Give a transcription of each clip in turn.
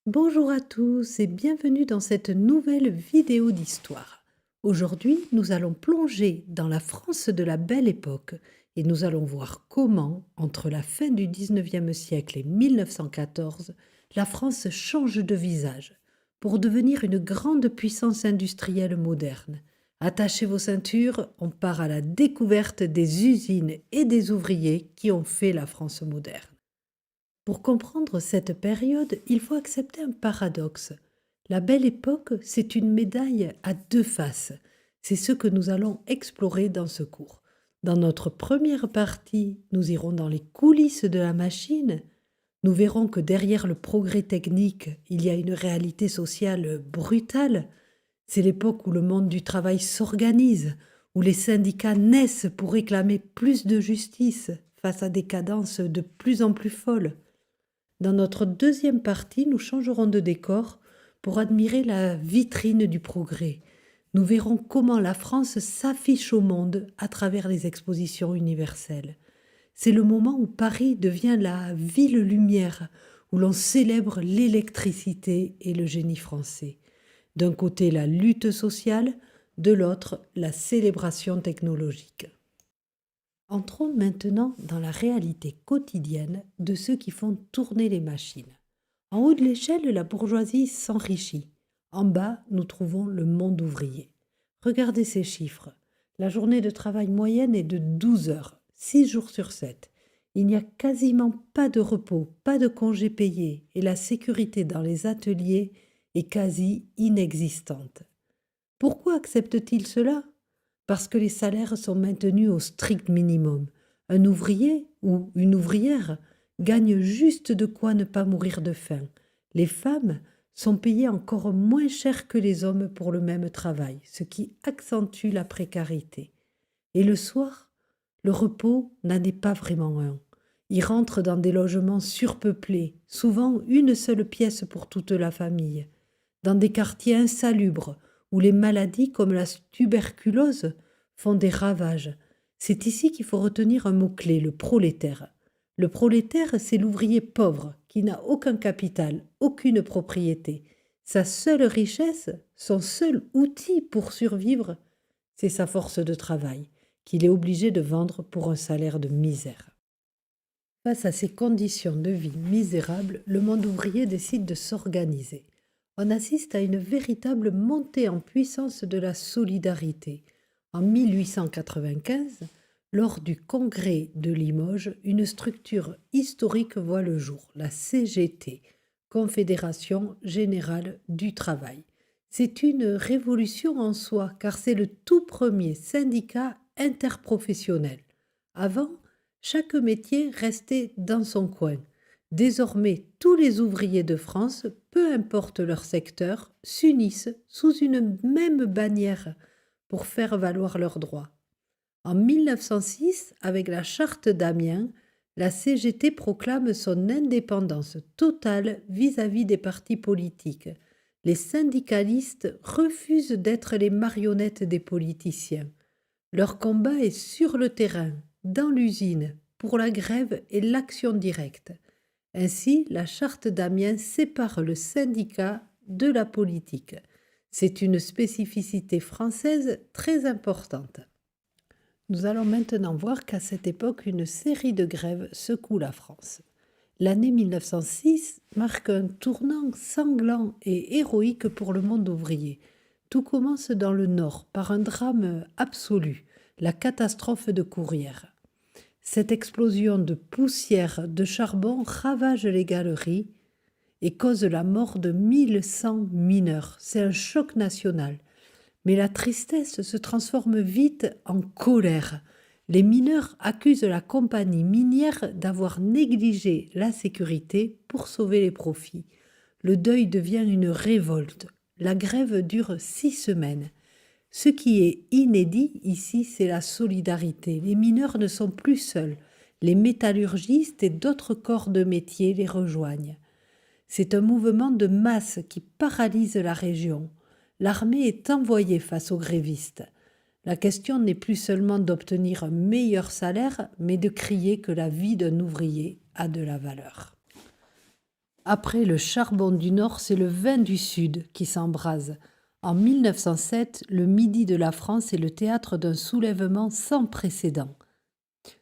Bonjour à tous et bienvenue dans cette nouvelle vidéo d'histoire. Aujourd'hui, nous allons plonger dans la France de la Belle Époque et nous allons voir comment, entre la fin du 19e siècle et 1914, la France change de visage pour devenir une grande puissance industrielle moderne. Attachez vos ceintures, on part à la découverte des usines et des ouvriers qui ont fait la France moderne. Pour comprendre cette période, il faut accepter un paradoxe. La Belle Époque, c'est une médaille à deux faces. C'est ce que nous allons explorer dans ce cours. Dans notre première partie, nous irons dans les coulisses de la machine. Nous verrons que derrière le progrès technique, il y a une réalité sociale brutale. C'est l'époque où le monde du travail s'organise, où les syndicats naissent pour réclamer plus de justice face à des cadences de plus en plus folles. Dans notre deuxième partie, nous changerons de décor pour admirer la vitrine du progrès. Nous verrons comment la France s'affiche au monde à travers les expositions universelles. C'est le moment où Paris devient la ville lumière, où l'on célèbre l'électricité et le génie français. D'un côté, la lutte sociale, de l'autre, la célébration technologique. Entrons maintenant dans la réalité quotidienne de ceux qui font tourner les machines. En haut de l'échelle, la bourgeoisie s'enrichit. En bas, nous trouvons le monde ouvrier. Regardez ces chiffres. La journée de travail moyenne est de 12 heures, 6 jours sur 7. Il n'y a quasiment pas de repos, pas de congés payés et la sécurité dans les ateliers est quasi inexistante. Pourquoi acceptent-ils cela? Parce que les salaires sont maintenus au strict minimum. Un ouvrier ou une ouvrière gagne juste de quoi ne pas mourir de faim. Les femmes sont payées encore moins cher que les hommes pour le même travail, ce qui accentue la précarité. Et le soir, le repos n'en est pas vraiment un. Ils rentrent dans des logements surpeuplés, souvent une seule pièce pour toute la famille, dans des quartiers insalubres où les maladies comme la tuberculose font des ravages. C'est ici qu'il faut retenir un mot-clé, le prolétaire. Le prolétaire, c'est l'ouvrier pauvre qui n'a aucun capital, aucune propriété. Sa seule richesse, son seul outil pour survivre, c'est sa force de travail, qu'il est obligé de vendre pour un salaire de misère. Face à ces conditions de vie misérables, le monde ouvrier décide de s'organiser. On assiste à une véritable montée en puissance de la solidarité. En 1895, lors du congrès de Limoges, une structure historique voit le jour, la CGT, Confédération Générale du Travail. C'est une révolution en soi, car c'est le tout premier syndicat interprofessionnel. Avant, chaque métier restait dans son coin. Désormais, tous les ouvriers de France, peu importe leur secteur, s'unissent sous une même bannière pour faire valoir leurs droits. En 1906, avec la charte d'Amiens, la CGT proclame son indépendance totale vis-à-vis des partis politiques. Les syndicalistes refusent d'être les marionnettes des politiciens. Leur combat est sur le terrain, dans l'usine, pour la grève et l'action directe. Ainsi, la charte d'Amiens sépare le syndicat de la politique. C'est une spécificité française très importante. Nous allons maintenant voir qu'à cette époque, une série de grèves secoue la France. L'année 1906 marque un tournant sanglant et héroïque pour le monde ouvrier. Tout commence dans le Nord par un drame absolu, la catastrophe de Courrières. Cette explosion de poussière de charbon ravage les galeries et cause la mort de 1100 mineurs. C'est un choc national. Mais la tristesse se transforme vite en colère. Les mineurs accusent la compagnie minière d'avoir négligé la sécurité pour sauver les profits. Le deuil devient une révolte. La grève dure 6 semaines. Ce qui est inédit ici, c'est la solidarité. Les mineurs ne sont plus seuls. Les métallurgistes et d'autres corps de métier les rejoignent. C'est un mouvement de masse qui paralyse la région. L'armée est envoyée face aux grévistes. La question n'est plus seulement d'obtenir un meilleur salaire, mais de crier que la vie d'un ouvrier a de la valeur. Après le charbon du Nord, c'est le vin du Sud qui s'embrase. En 1907, le Midi de la France est le théâtre d'un soulèvement sans précédent.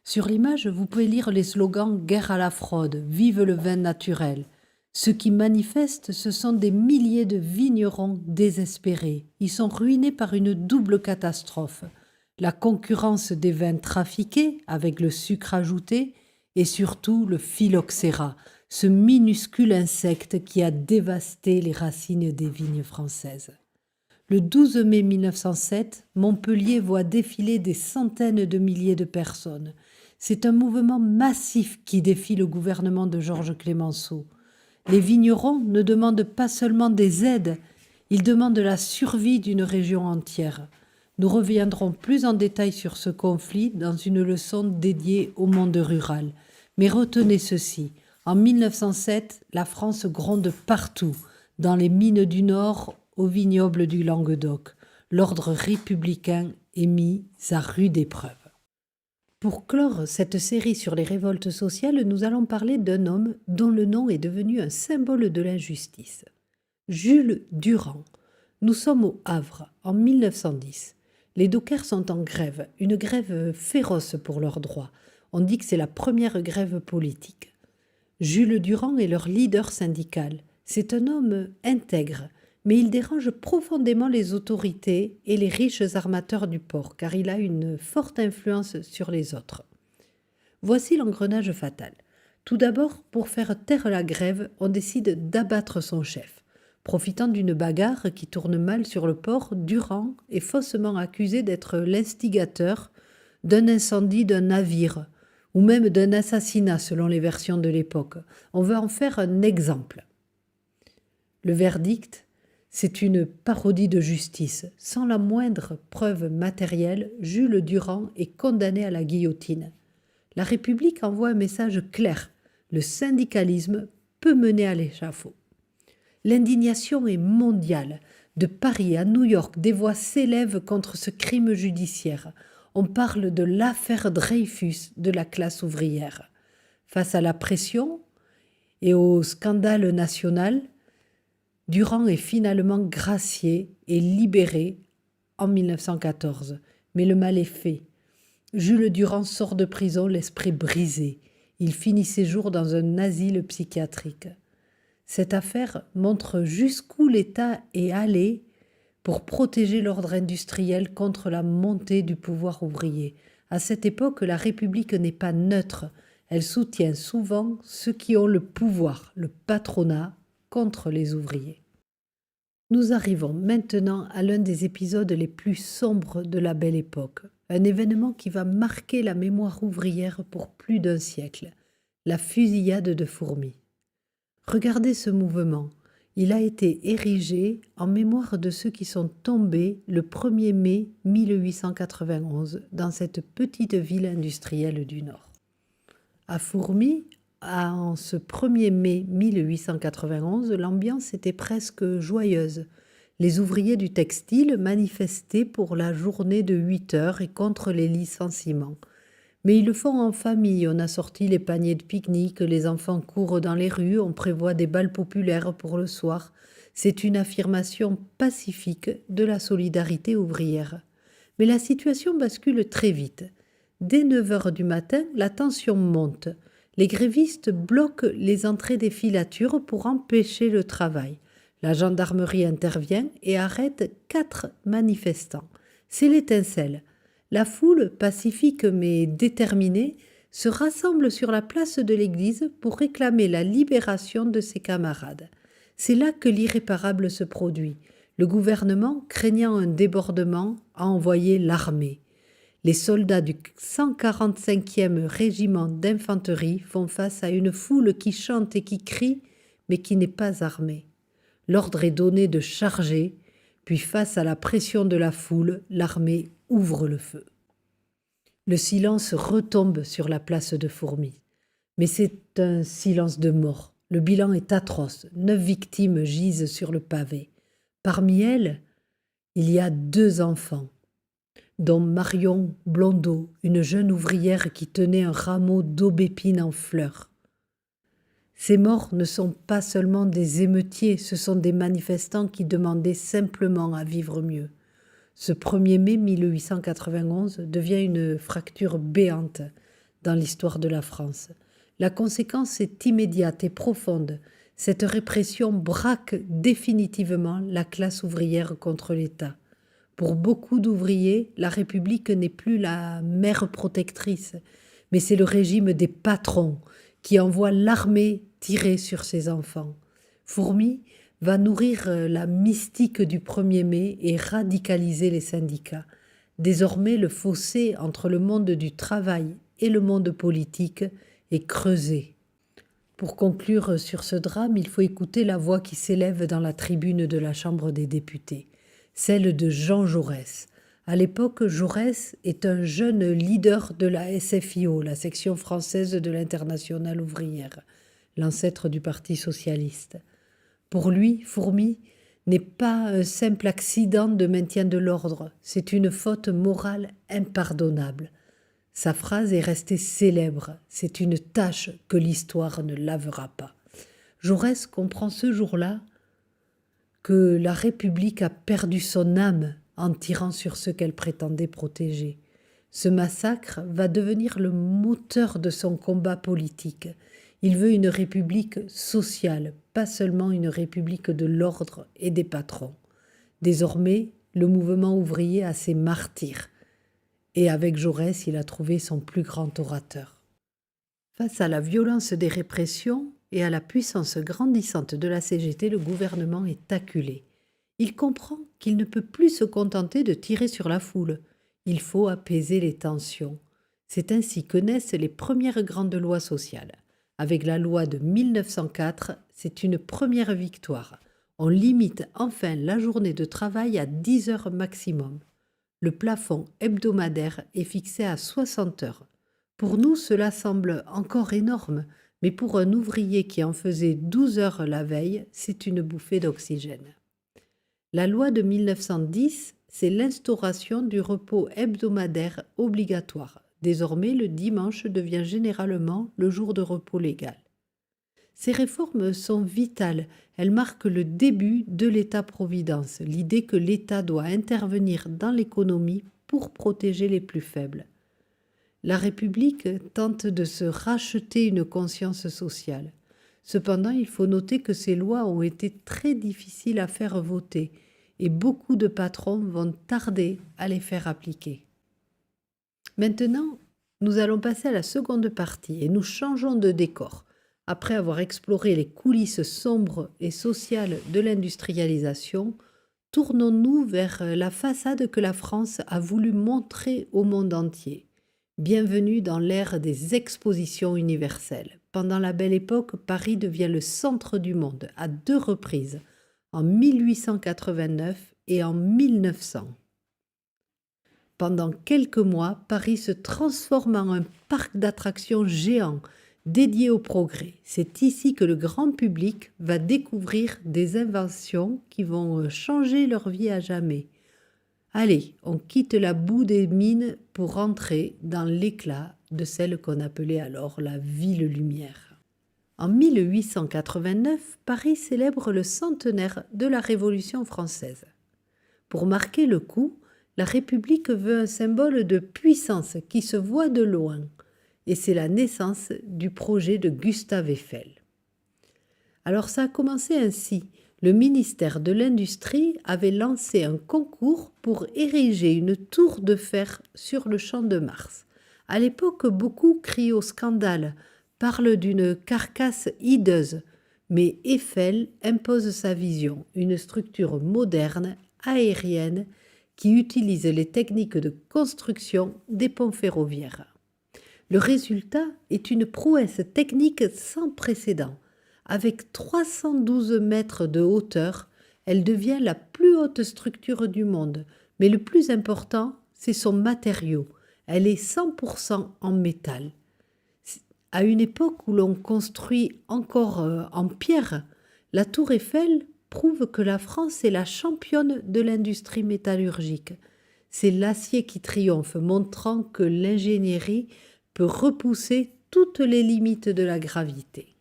Sur l'image, vous pouvez lire les slogans « Guerre à la fraude »,« Vive le vin naturel ». Ceux qui manifestent, ce sont des milliers de vignerons désespérés. Ils sont ruinés par une double catastrophe. La concurrence des vins trafiqués avec le sucre ajouté et surtout le phylloxéra, ce minuscule insecte qui a dévasté les racines des vignes françaises. Le 12 mai 1907, Montpellier voit défiler des centaines de milliers de personnes. C'est un mouvement massif qui défie le gouvernement de Georges Clemenceau. Les vignerons ne demandent pas seulement des aides, ils demandent la survie d'une région entière. Nous reviendrons plus en détail sur ce conflit dans une leçon dédiée au monde rural. Mais retenez ceci, en 1907, la France gronde partout, dans les mines du Nord, au vignoble du Languedoc. L'ordre républicain est mis à rude épreuve. Pour clore cette série sur les révoltes sociales, nous allons parler d'un homme dont le nom est devenu un symbole de l'injustice. Jules Durand. Nous sommes au Havre, en 1910. Les dockers sont en grève, une grève féroce pour leurs droits. On dit que c'est la première grève politique. Jules Durand est leur leader syndical. C'est un homme intègre, mais il dérange profondément les autorités et les riches armateurs du port, car il a une forte influence sur les autres. Voici l'engrenage fatal. Tout d'abord, pour faire taire la grève, on décide d'abattre son chef. Profitant d'une bagarre qui tourne mal sur le port, Durand est faussement accusé d'être l'instigateur d'un incendie d'un navire, ou même d'un assassinat selon les versions de l'époque. On veut en faire un exemple. Le verdict, c'est une parodie de justice. Sans la moindre preuve matérielle, Jules Durand est condamné à la guillotine. La République envoie un message clair. Le syndicalisme peut mener à l'échafaud. L'indignation est mondiale. De Paris à New York, des voix s'élèvent contre ce crime judiciaire. On parle de l'affaire Dreyfus de la classe ouvrière. Face à la pression et au scandale national, Durand est finalement gracié et libéré en 1914. Mais le mal est fait. Jules Durand sort de prison l'esprit brisé. Il finit ses jours dans un asile psychiatrique. Cette affaire montre jusqu'où l'État est allé pour protéger l'ordre industriel contre la montée du pouvoir ouvrier. À cette époque, la République n'est pas neutre. Elle soutient souvent ceux qui ont le pouvoir, le patronat, contre les ouvriers. Nous arrivons maintenant à l'un des épisodes les plus sombres de la Belle Époque, un événement qui va marquer la mémoire ouvrière pour plus d'un siècle, la fusillade de Fourmies. Regardez ce mouvement, il a été érigé en mémoire de ceux qui sont tombés le 1er mai 1891 dans cette petite ville industrielle du Nord. À Fourmies, en ce 1er mai 1891, l'ambiance était presque joyeuse. Les ouvriers du textile manifestaient pour la journée de 8 heures et contre les licenciements. Mais ils le font en famille, on a sorti les paniers de pique-nique, les enfants courent dans les rues, on prévoit des bals populaires pour le soir. C'est une affirmation pacifique de la solidarité ouvrière. Mais la situation bascule très vite. Dès 9 heures du matin, la tension monte. Les grévistes bloquent les entrées des filatures pour empêcher le travail. La gendarmerie intervient et arrête 4 manifestants. C'est l'étincelle. La foule, pacifique mais déterminée, se rassemble sur la place de l'église pour réclamer la libération de ses camarades. C'est là que l'irréparable se produit. Le gouvernement, craignant un débordement, a envoyé l'armée. Les soldats du 145e régiment d'infanterie font face à une foule qui chante et qui crie, mais qui n'est pas armée. L'ordre est donné de charger, puis face à la pression de la foule, l'armée ouvre le feu. Le silence retombe sur la place de Fourmies. Mais c'est un silence de mort. Le bilan est atroce. 9 victimes gisent sur le pavé. Parmi elles, il y a 2 enfants, dont Marion Blondeau, une jeune ouvrière qui tenait un rameau d'aubépine en fleurs. Ces morts ne sont pas seulement des émeutiers, ce sont des manifestants qui demandaient simplement à vivre mieux. Ce 1er mai 1891 devient une fracture béante dans l'histoire de la France. La conséquence est immédiate et profonde. Cette répression braque définitivement la classe ouvrière contre l'État. Pour beaucoup d'ouvriers, la République n'est plus la mère protectrice, mais c'est le régime des patrons qui envoie l'armée tirer sur ses enfants. Fourmi va nourrir la mystique du 1er mai et radicaliser les syndicats. Désormais, le fossé entre le monde du travail et le monde politique est creusé. Pour conclure sur ce drame, il faut écouter la voix qui s'élève dans la tribune de la Chambre des députés, celle de Jean Jaurès. À l'époque, Jaurès est un jeune leader de la SFIO, la section française de l'Internationale ouvrière, l'ancêtre du Parti socialiste. Pour lui, Fourmi n'est pas un simple accident de maintien de l'ordre, c'est une faute morale impardonnable. Sa phrase est restée célèbre, c'est une tâche que l'histoire ne lavera pas. Jaurès comprend ce jour-là que la République a perdu son âme en tirant sur ceux qu'elle prétendait protéger. Ce massacre va devenir le moteur de son combat politique. Il veut une république sociale, pas seulement une république de l'ordre et des patrons. Désormais, le mouvement ouvrier a ses martyrs. Et avec Jaurès, il a trouvé son plus grand orateur. Face à la violence des répressions et à la puissance grandissante de la CGT, le gouvernement est acculé. Il comprend qu'il ne peut plus se contenter de tirer sur la foule. Il faut apaiser les tensions. C'est ainsi que naissent les premières grandes lois sociales. Avec la loi de 1904, c'est une première victoire. On limite enfin la journée de travail à 10 heures maximum. Le plafond hebdomadaire est fixé à 60 heures. Pour nous, cela semble encore énorme, mais pour un ouvrier qui en faisait 12 heures la veille, c'est une bouffée d'oxygène. La loi de 1910, c'est l'instauration du repos hebdomadaire obligatoire. Désormais, le dimanche devient généralement le jour de repos légal. Ces réformes sont vitales. Elles marquent le début de l'État-providence, l'idée que l'État doit intervenir dans l'économie pour protéger les plus faibles. La République tente de se racheter une conscience sociale. Cependant, il faut noter que ces lois ont été très difficiles à faire voter et beaucoup de patrons vont tarder à les faire appliquer. Maintenant, nous allons passer à la seconde partie et nous changeons de décor. Après avoir exploré les coulisses sombres et sociales de l'industrialisation, tournons-nous vers la façade que la France a voulu montrer au monde entier. Bienvenue dans l'ère des expositions universelles. Pendant la Belle Époque, Paris devient le centre du monde à 2 reprises, en 1889 et en 1900. Pendant quelques mois, Paris se transforme en un parc d'attractions géant dédié au progrès. C'est ici que le grand public va découvrir des inventions qui vont changer leur vie à jamais. Allez, on quitte la boue des mines pour entrer dans l'éclat de celle qu'on appelait alors la ville lumière. En 1889, Paris célèbre le centenaire de la Révolution française. Pour marquer le coup, la République veut un symbole de puissance qui se voit de loin, et c'est la naissance du projet de Gustave Eiffel. Alors ça a commencé ainsi. Le ministère de l'Industrie avait lancé un concours pour ériger une tour de fer sur le Champ de Mars. À l'époque, beaucoup crient au scandale, parlent d'une carcasse hideuse, mais Eiffel impose sa vision, une structure moderne, aérienne, qui utilise les techniques de construction des ponts ferroviaires. Le résultat est une prouesse technique sans précédent. Avec 312 mètres de hauteur, elle devient la plus haute structure du monde. Mais le plus important, c'est son matériau. Elle est 100% en métal. À une époque où l'on construit encore en pierre, la tour Eiffel prouve que la France est la championne de l'industrie métallurgique. C'est l'acier qui triomphe, montrant que l'ingénierie peut repousser toutes les limites de la gravité.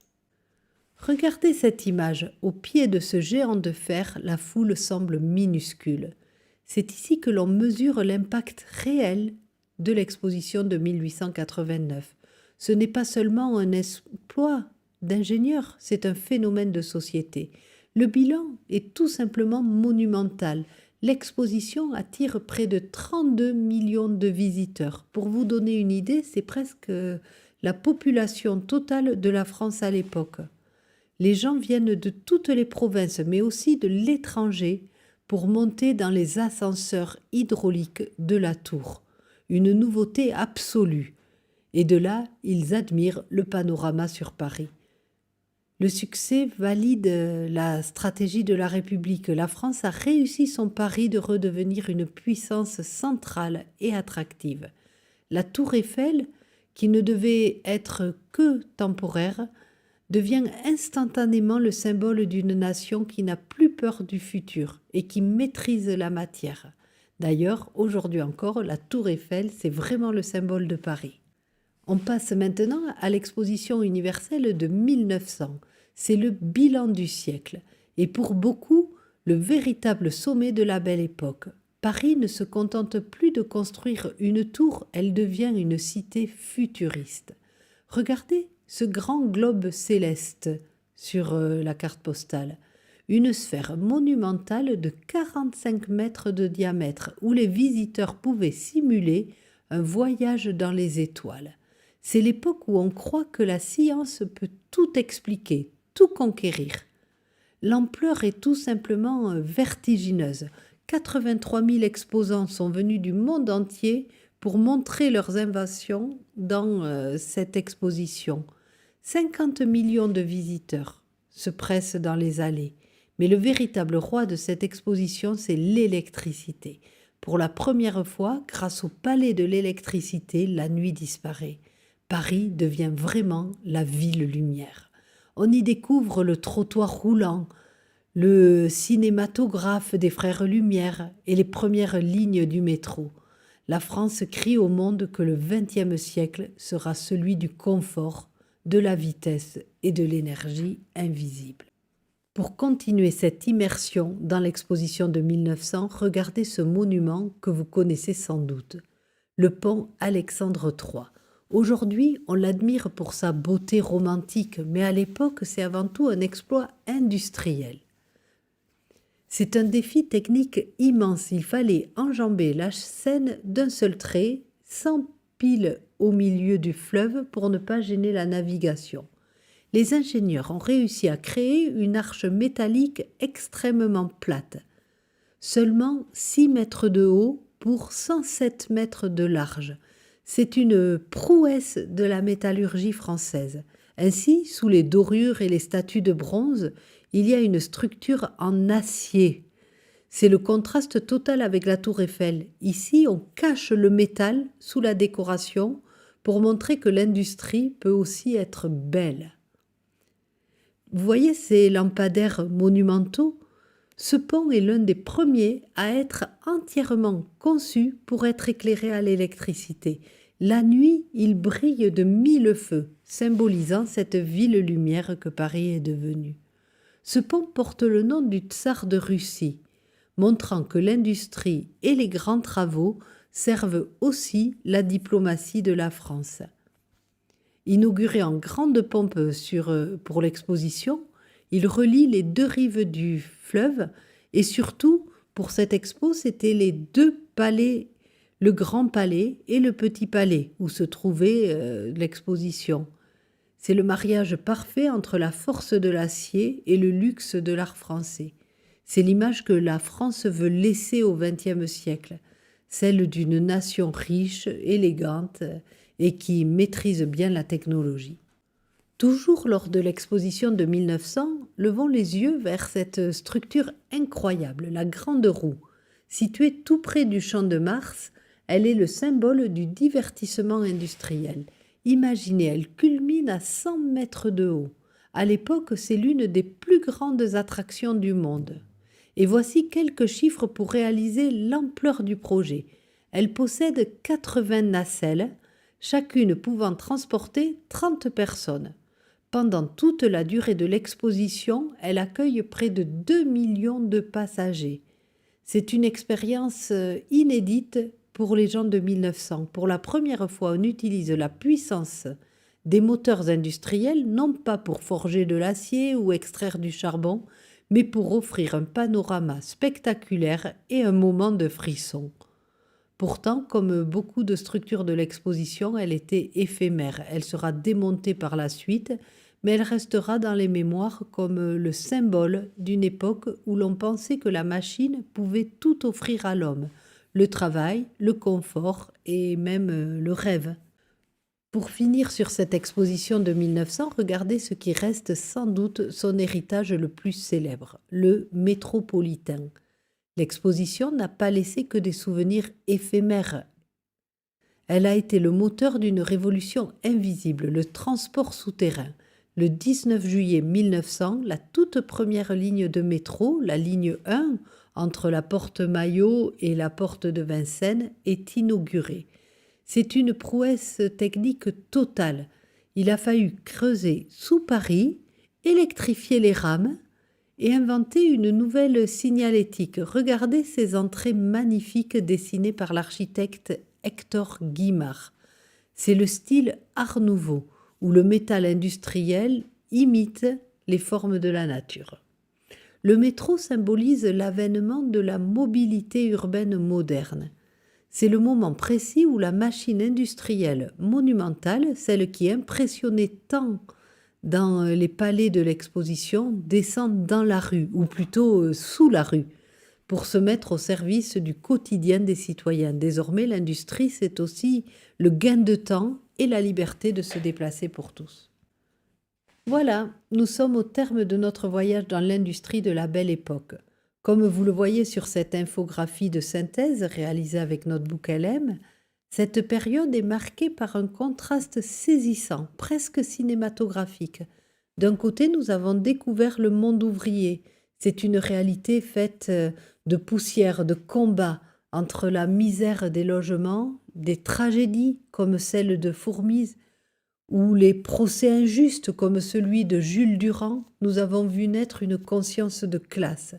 Regardez cette image. Au pied de ce géant de fer, la foule semble minuscule. C'est ici que l'on mesure l'impact réel de l'exposition de 1889. Ce n'est pas seulement un exploit d'ingénieur, c'est un phénomène de société. Le bilan est tout simplement monumental. L'exposition attire près de 32 millions de visiteurs. Pour vous donner une idée, c'est presque la population totale de la France à l'époque. Les gens viennent de toutes les provinces, mais aussi de l'étranger, pour monter dans les ascenseurs hydrauliques de la tour. Une nouveauté absolue. Et de là, ils admirent le panorama sur Paris. Le succès valide la stratégie de la République. La France a réussi son pari de redevenir une puissance centrale et attractive. La tour Eiffel, qui ne devait être que temporaire, devient instantanément le symbole d'une nation qui n'a plus peur du futur et qui maîtrise la matière. D'ailleurs, aujourd'hui encore, la tour Eiffel, c'est vraiment le symbole de Paris. On passe maintenant à l'exposition universelle de 1900. C'est le bilan du siècle et pour beaucoup, le véritable sommet de la belle époque. Paris ne se contente plus de construire une tour, elle devient une cité futuriste. Regardez ce grand globe céleste sur la carte postale. Une sphère monumentale de 45 mètres de diamètre où les visiteurs pouvaient simuler un voyage dans les étoiles. C'est l'époque où on croit que la science peut tout expliquer, tout conquérir. L'ampleur est tout simplement vertigineuse. 83 000 exposants sont venus du monde entier pour montrer leurs inventions dans cette exposition. 50 millions de visiteurs se pressent dans les allées. Mais le véritable roi de cette exposition, c'est l'électricité. Pour la première fois, grâce au palais de l'électricité, la nuit disparaît. Paris devient vraiment la ville lumière. On y découvre le trottoir roulant, le cinématographe des frères Lumière et les premières lignes du métro. La France crie au monde que le XXe siècle sera celui du confort, de la vitesse et de l'énergie invisible. Pour continuer cette immersion dans l'exposition de 1900, regardez ce monument que vous connaissez sans doute, le pont Alexandre III. Aujourd'hui, on l'admire pour sa beauté romantique, mais à l'époque, c'est avant tout un exploit industriel. C'est un défi technique immense. Il fallait enjamber la Seine d'un seul trait, sans pile au milieu du fleuve pour ne pas gêner la navigation. Les ingénieurs ont réussi à créer une arche métallique extrêmement plate, seulement 6 mètres de haut pour 107 mètres de large. C'est une prouesse de la métallurgie française. Ainsi, sous les dorures et les statues de bronze, il y a une structure en acier. C'est le contraste total avec la tour Eiffel. Ici, on cache le métal sous la décoration pour montrer que l'industrie peut aussi être belle. Vous voyez ces lampadaires monumentaux ? Ce pont est l'un des premiers à être entièrement conçu pour être éclairé à l'électricité. La nuit, il brille de 1000 feux, symbolisant cette ville lumière que Paris est devenue. Ce pont porte le nom du tsar de Russie, montrant que l'industrie et les grands travaux servent aussi la diplomatie de la France. Inauguré en grande pompe pour l'exposition, il relie les deux rives du fleuve et surtout, pour cette expo, c'était les deux palais, le Grand Palais et le Petit Palais, où se trouvait l'exposition. C'est le mariage parfait entre la force de l'acier et le luxe de l'art français. C'est l'image que la France veut laisser au XXe siècle, celle d'une nation riche, élégante et qui maîtrise bien la technologie. Toujours lors de l'exposition de 1900, levons les yeux vers cette structure incroyable, la Grande Roue. Située tout près du Champ de Mars, elle est le symbole du divertissement industriel. Imaginez, elle culmine à 100 mètres de haut. À l'époque, c'est l'une des plus grandes attractions du monde. Et voici quelques chiffres pour réaliser l'ampleur du projet. Elle possède 80 nacelles, chacune pouvant transporter 30 personnes. Pendant toute la durée de l'exposition, elle accueille près de 2 millions de passagers. C'est une expérience inédite pour les gens de 1900. Pour la première fois, on utilise la puissance des moteurs industriels, non pas pour forger de l'acier ou extraire du charbon, mais pour offrir un panorama spectaculaire et un moment de frisson. Pourtant, comme beaucoup de structures de l'exposition, elle était éphémère. Elle sera démontée par la suite, mais elle restera dans les mémoires comme le symbole d'une époque où l'on pensait que la machine pouvait tout offrir à l'homme, le travail, le confort et même le rêve. Pour finir sur cette exposition de 1900, regardez ce qui reste sans doute son héritage le plus célèbre, le métropolitain. L'exposition n'a pas laissé que des souvenirs éphémères. Elle a été le moteur d'une révolution invisible, le transport souterrain. Le 19 juillet 1900, la toute première ligne de métro, la ligne 1, entre la porte Maillot et la porte de Vincennes, est inaugurée. C'est une prouesse technique totale. Il a fallu creuser sous Paris, électrifier les rames et inventer une nouvelle signalétique. Regardez ces entrées magnifiques dessinées par l'architecte Hector Guimard. C'est le style Art Nouveau, où le métal industriel imite les formes de la nature. Le métro symbolise l'avènement de la mobilité urbaine moderne. C'est le moment précis où la machine industrielle monumentale, celle qui impressionnait tant dans les palais de l'exposition, descend dans la rue, ou plutôt sous la rue, pour se mettre au service du quotidien des citoyens. Désormais, l'industrie, c'est aussi le gain de temps et la liberté de se déplacer pour tous. Voilà, nous sommes au terme de notre voyage dans l'industrie de la Belle Époque. Comme vous le voyez sur cette infographie de synthèse réalisée avec Notebook LM, cette période est marquée par un contraste saisissant, presque cinématographique. D'un côté, nous avons découvert le monde ouvrier. C'est une réalité faite de poussière, de combats entre la misère des logements, des tragédies comme celle de Fourmise, ou les procès injustes comme celui de Jules Durand. Nous avons vu naître une conscience de classe.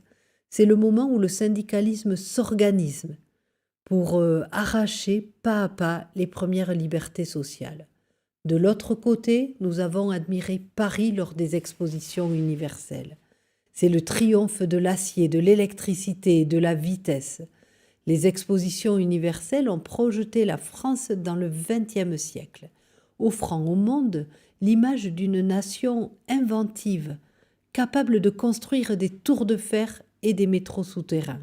C'est le moment où le syndicalisme s'organise pour arracher pas à pas les premières libertés sociales. De l'autre côté, nous avons admiré Paris lors des expositions universelles. C'est le triomphe de l'acier, de l'électricité et de la vitesse. Les expositions universelles ont projeté la France dans le XXe siècle, offrant au monde l'image d'une nation inventive, capable de construire des tours de fer et des métros souterrains.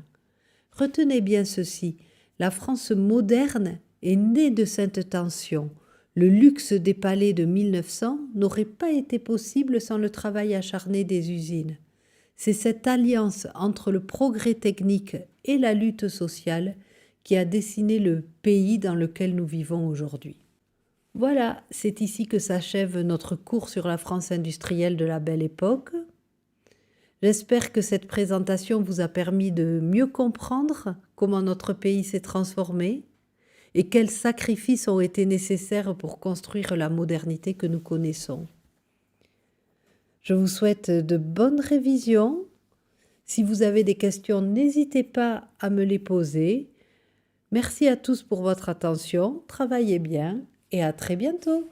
Retenez bien ceci, la France moderne est née de cette tension. Le luxe des palais de 1900 n'aurait pas été possible sans le travail acharné des usines. C'est cette alliance entre le progrès technique et la lutte sociale qui a dessiné le pays dans lequel nous vivons aujourd'hui. Voilà, c'est ici que s'achève notre cours sur la France industrielle de la Belle Époque. J'espère que cette présentation vous a permis de mieux comprendre comment notre pays s'est transformé et quels sacrifices ont été nécessaires pour construire la modernité que nous connaissons. Je vous souhaite de bonnes révisions. Si vous avez des questions, n'hésitez pas à me les poser. Merci à tous pour votre attention, travaillez bien et à très bientôt.